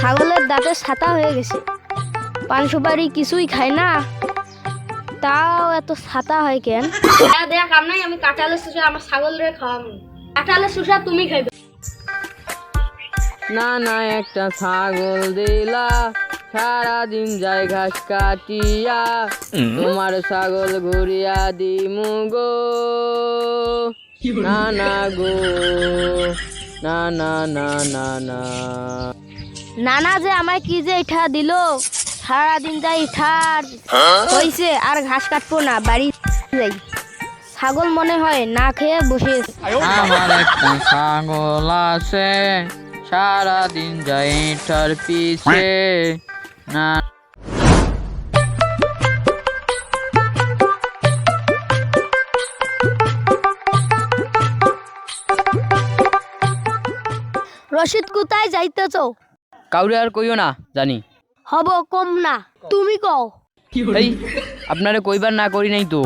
ছাগলের দাঁতে ছাতা হয়ে গেছে, পান সুপারি কিছুই খায় না, তাও এত ছাতা হয় কেন? দেখ কাম নাই, আমি কাঁঠালের শুষা আমার ছাগলের খাওয়াবো। কাঁঠালের শুষা তুমি খাইবে না না একটা ছাগল দিলা, সারাদিন যায় ঘাস কাটিয়া, তোমার ছাগল ঘুরিয়া দিমু গো, না না গো, না না না না না। নানা যে আমায় কি যে ইঠা দিল, সারাদিন যাই ইঠার হইছে, আর ঘাস কাটবো না, বাড়ি যাই। ছাগল মনে হয় না খেয়ে বসে আছে। আমার একটা ছাগল আছে, সারাদিন যায় এটার পিছে, না। রশিদ কোথায় যাইতেছ? কাউরে আর কইও না জানি। হব কম না, তুমি কও। এই আপনারে কইবার না করি নাই তো,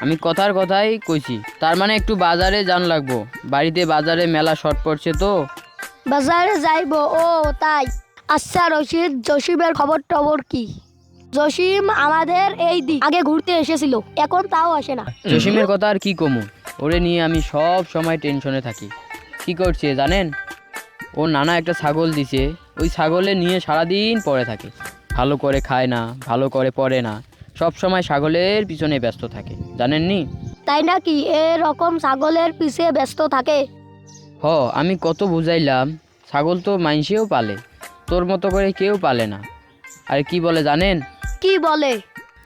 আমি কথার কথাই কইছি। তার মানে একটু বাজারে যান লাগবো, বাড়িতে বাজারে মেলা শর্ট পড়ছে তো। বাজারে যাইবো? ও তাই। আচ্ছা রশিদ, জসিমের খবর টবর কি? জসিম আমাদের এই দিক আগে ঘুরতে এসেছিল, এখন তাও আসে না। জসিমের কথা আর কি কমু, ওরে নিয়ে আমি সব সময় টেনশনে থাকি। কি করছে জানেন? ও নানা একটা ছাগল দিছে, ওই ছাগলে নিয়ে সারাদিন পড়ে থাকে, ভালো করে খায় না, ভালো করে পড়ে না, সব সময় ছাগলের পিছনে ব্যস্ত থাকে, জানেননি? তাই নাকি? এরকম ছাগলের পিছে ব্যস্ত থাকে? হ, আমি কত বুঝাইলাম, ছাগল তো মাইনসেও পালে, তোর মতো করে কেউ পালে না। আর কি বলে জানেন? কি বলে?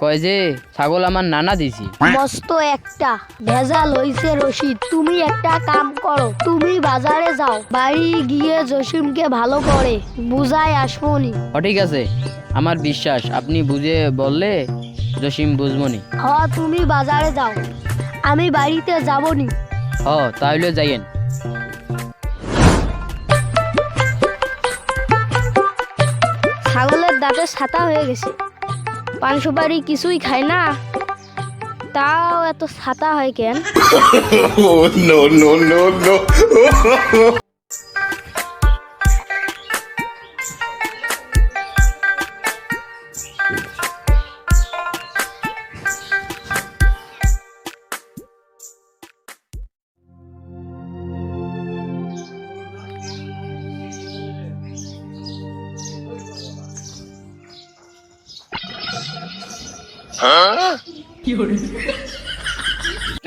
কয় যে ছাগল আমার নানা দিছি। মস্ত একটা ভেজাল হইছে রশিদ। তুমি একটা কাম করো, তুমি বাজারে যাও, বাড়ি গিয়ে জসিমকে ভালো করে বুঝাই আসবনি। ঠিক আছে, আমার বিশ্বাস, আপনি বুঝে বললে জসিম বুঝবনি। হ, তুমি বাজারে যাও, আমি বাড়িতে যাবনি। তাহলে যাইয়েন। ছাগলের দাঁতে ছাতা হয়ে গেছে, পান সুপারি কিছুই খায় না, তাও এত ছাতা হয় কেন? Oh, no, no, no, no.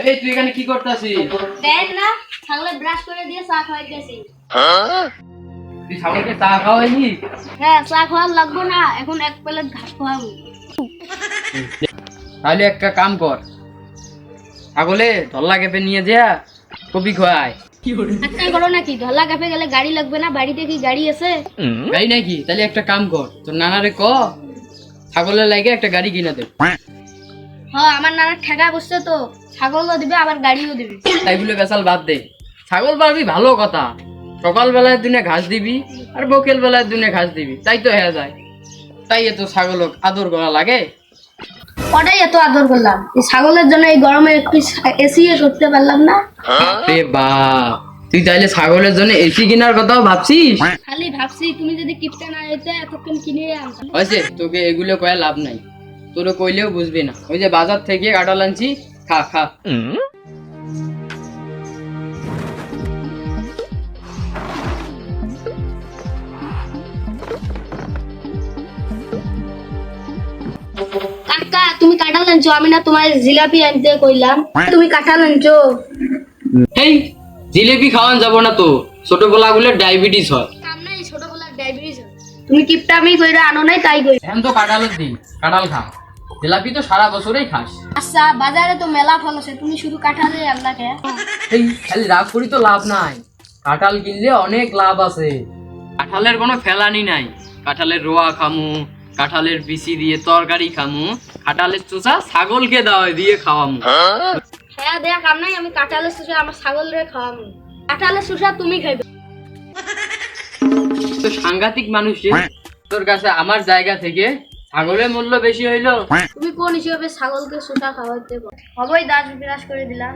এই তুই এখানে কি করতেছিস? দেখ না, ছাগলে ব্রাশ করে দিয়ে চা খাওয়াইতেছি। তুই ছাগলকে চা খাওয়াইনি? হ্যাঁ, চা খাওয়ার লাগবো না, এখন এক প্লেট ঘাস খাওয়াবো। তাহলে একটা কাম কর, ছাগলে ধল্লা ক্যাপে নিয়ে যা কপি খোয়ায়। একটা করো নাকি? ধলা কাপে গেলে গাড়ি লাগবে না? বাড়িতে কি গাড়ি আছে? গাড়ি নাকি? তাহলে একটা কাম কর, তোর নানারে ক ছাগলের লাগে একটা গাড়ি কিনে দে। হ্যাঁ, আমার নানার ঠেকা বসছে তো, ছাগলও দিবে আবার গাড়িও দিবে। তাই বলে বেসাল বাদ দে, ছাগল পারবি ভালো কথা, সকাল বেলায় দিনে ঘাস দিবি আর বকেল বেলায় দিনে ঘাস দিবি, তাই তো হয়ে যায়। তাই এত ছাগল আদর করা লাগে। ওটাই এত আদর করলাম, এই ছাগলের জন্য এই গরমে একটু এসি করতে পারলাম না। রে বাপ, তুই তাইলে ছাগলের জন্য এসি কেনার কথাও ভাবছিস? খালি ভাবছি, তুমি যদি কিপটা না হইতে এতক্ষণ কিনে আনতাম। হয়েছে, তোকে এগুলো কয়ে লাভ নাই, তোর কইলেও বুঝবি না। ওই যে বাজার থেকে কাঁঠাল আনছি, খা খা। কাকা, তুমি কাঁঠাল আনছো, আমি না তোমার জিলাপি আনতে কইলাম, তুমি কাঁঠাল আনছো। এই জিলেপি খাওয়ান যাবো না তো, ছোটবেলা গুলো ডায়াবেটিস হয়। কাম নাই, ছোটবেলার ডায়াবেটিস হয়। তুমি কিপটা আমি কইরা আনো নাই, তাই কই। এখন তো কাঁঠালের দিন, কাঁঠাল খা, জিলাপি তো সারা বছরেই খাস। আচ্ছা, বাজারে তো মেলা ফল আছে, তুমি শুধু কাঁঠালে আনলা কে? এই খালি রাগ করি তো লাভ নাই, কাঁঠাল কিনলে অনেক লাভ আছে। কাঁঠালের কোনো ফেলানি নাই, কাঁঠালের রোয়া খামু, কাঁঠালের বিচি দিয়ে তরকারি খামু, কাঁঠালের চোষা ছাগলকে দাওয়াই দিয়ে খাওয়ামু। হ্যাঁ, দেখ কাম নাই, আমি কাঁঠালের শুষা আমার ছাগলের খাওয়াবো। কাঁঠালের শুষা তুমি খাইবে। তো সাংঘাতিক মানুষ রে, তোর কাছে আমার জায়গা থেকে ছাগলের মূল্য বেশি হইলো। তুমি কোন হিসেবে ছাগলকে শুষা খাওয়াইতে পারো? হবই, দাঁত বিরাজ করে দিলা।